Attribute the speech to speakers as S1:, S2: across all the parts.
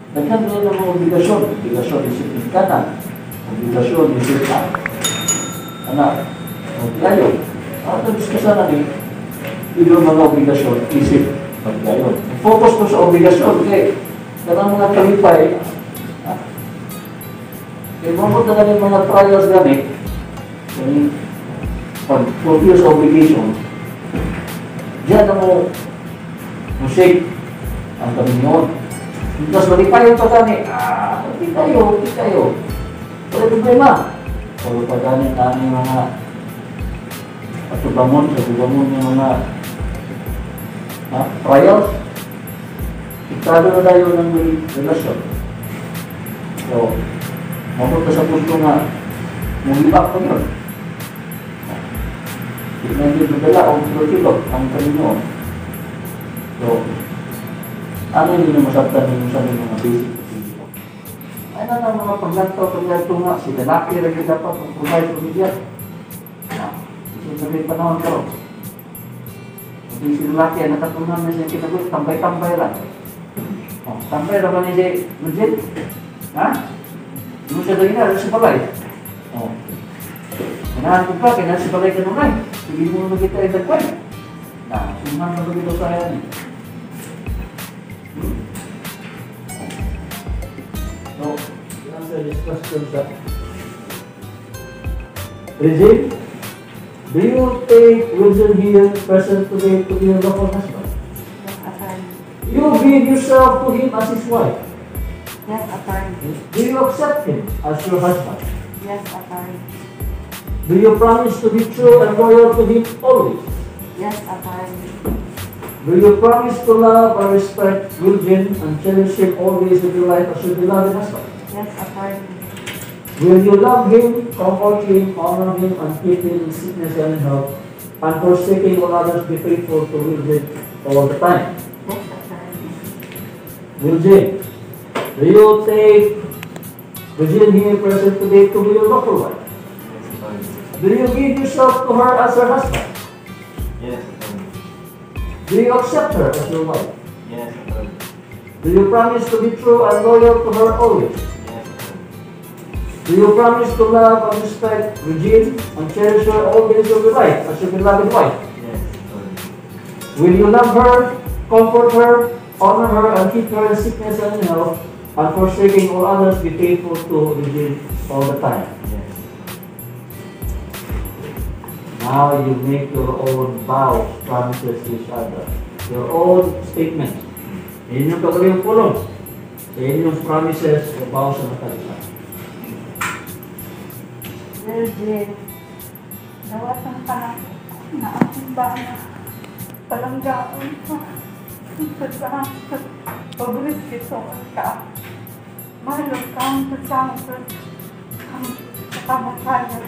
S1: Daghan rin ang mga obligasyon. Obligasyon isip kanan. Obligasyon isip anak. Paglayo. Ang diskusan namin, yung mga obligasyon isip paglayo. Focus ko sa obligasyon. Okay. Karang mga kalipay, mamot na galing mga trials gamit, pag-fulfill sa obligation, diyan na mo shake ang Panginoon. Tapos malipayon pa kami, hindi kayo. Wala problema. Wala pa kami mga patubamon, yung mga trials. Iktado na tayo ng relasyon. So, mapunta sa punto nga, mungibak pa yun. Hindi nadala o kilo ang Panginoon. So, ano yung masabtan ninyo sa mga basic procedure? Ano na mga paglantaw nga, si lalaki rin dapat ang kunuhay pamilya. Sabi panahon ko. Hindi si lalaki ang nakatunan na siya kinagot, tambay-tambay lang. Tambay lang ba niya siya legit? Ano siya doon na, sa balay? Kanahan ko pa, kailan sa balay ka nunay. Sige mo naman kita ay dagpay. Suman na bagito sa ayan. So, answer this question, sir. Regine, do you take Wilson here present today to be your local husband?
S2: Yes, attorney.
S1: You give yourself to him as his wife?
S2: Yes, attorney.
S1: Do you accept him as your husband?
S2: Yes, attorney.
S1: Do you promise to be true and loyal to him always?
S2: Yes, attorney.
S1: Do you promise to love and respect Wilson and cherish him always in your life as your beloved husband?
S2: Yes, attorney.
S1: Will you love him, comfort him, honor him, and keep him in sickness and in health, and forsaking all others, be faithful to Wilson all the time?
S2: Yes, attorney.
S1: Wilson, do you take Wilson here present today to be your local wife? Do you give yourself to her as her husband?
S3: Yes,
S1: do you accept her as your wife?
S3: yes,
S1: Do you promise to be true and loyal to her always?
S3: yes,
S1: Do you promise to love and respect Regine and cherish her all days of your life as your beloved wife?
S3: yes,
S1: Will you love her, comfort her, honor her, and keep her in sickness and in health, and forsaking all others, be faithful to Regine all the time?
S3: yes.
S1: Now you make your own vows, promises to each other. Your own statement. Inyong kagaling pulong. Sa inyong promises o vows sa matalitan.
S2: Virgin, dapat ang panahon na ating bana, palanggaon pa. Sa pagbulis kito ka. Mahalog ka ang pasangkot ang katabakayan.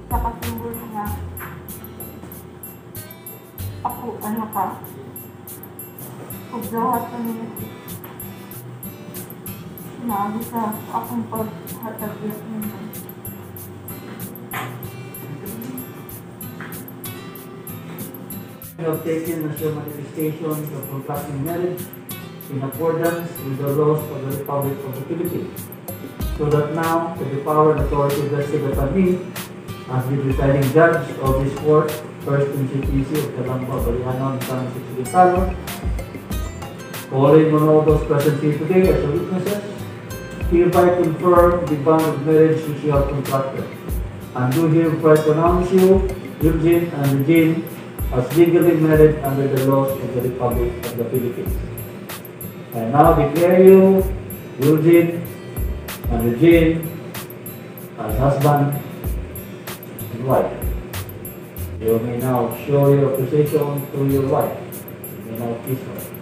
S2: Nakasimbol na ako, ano ka, pagdawat na niya, sinabi sa akong paghatagit niya. You have taken as your manifestation of contracting marriage in accordance with the laws of the Republic of the Philippines. so that now, to the power and authority vested upon me, as the presiding judge of this court, First in CPC of Kalamba, Baliano, and San Plano, calling on all those present here today as witnesses, hereby confirm the bond of marriage which you have contracted, and do hereby pronounce you, Eugene and Eugene, as legally married under the laws of the Republic of the Philippines. I now declare you, Eugene and Eugene, as husband and wife. You may now show your appreciation to your wife. You may now kiss her.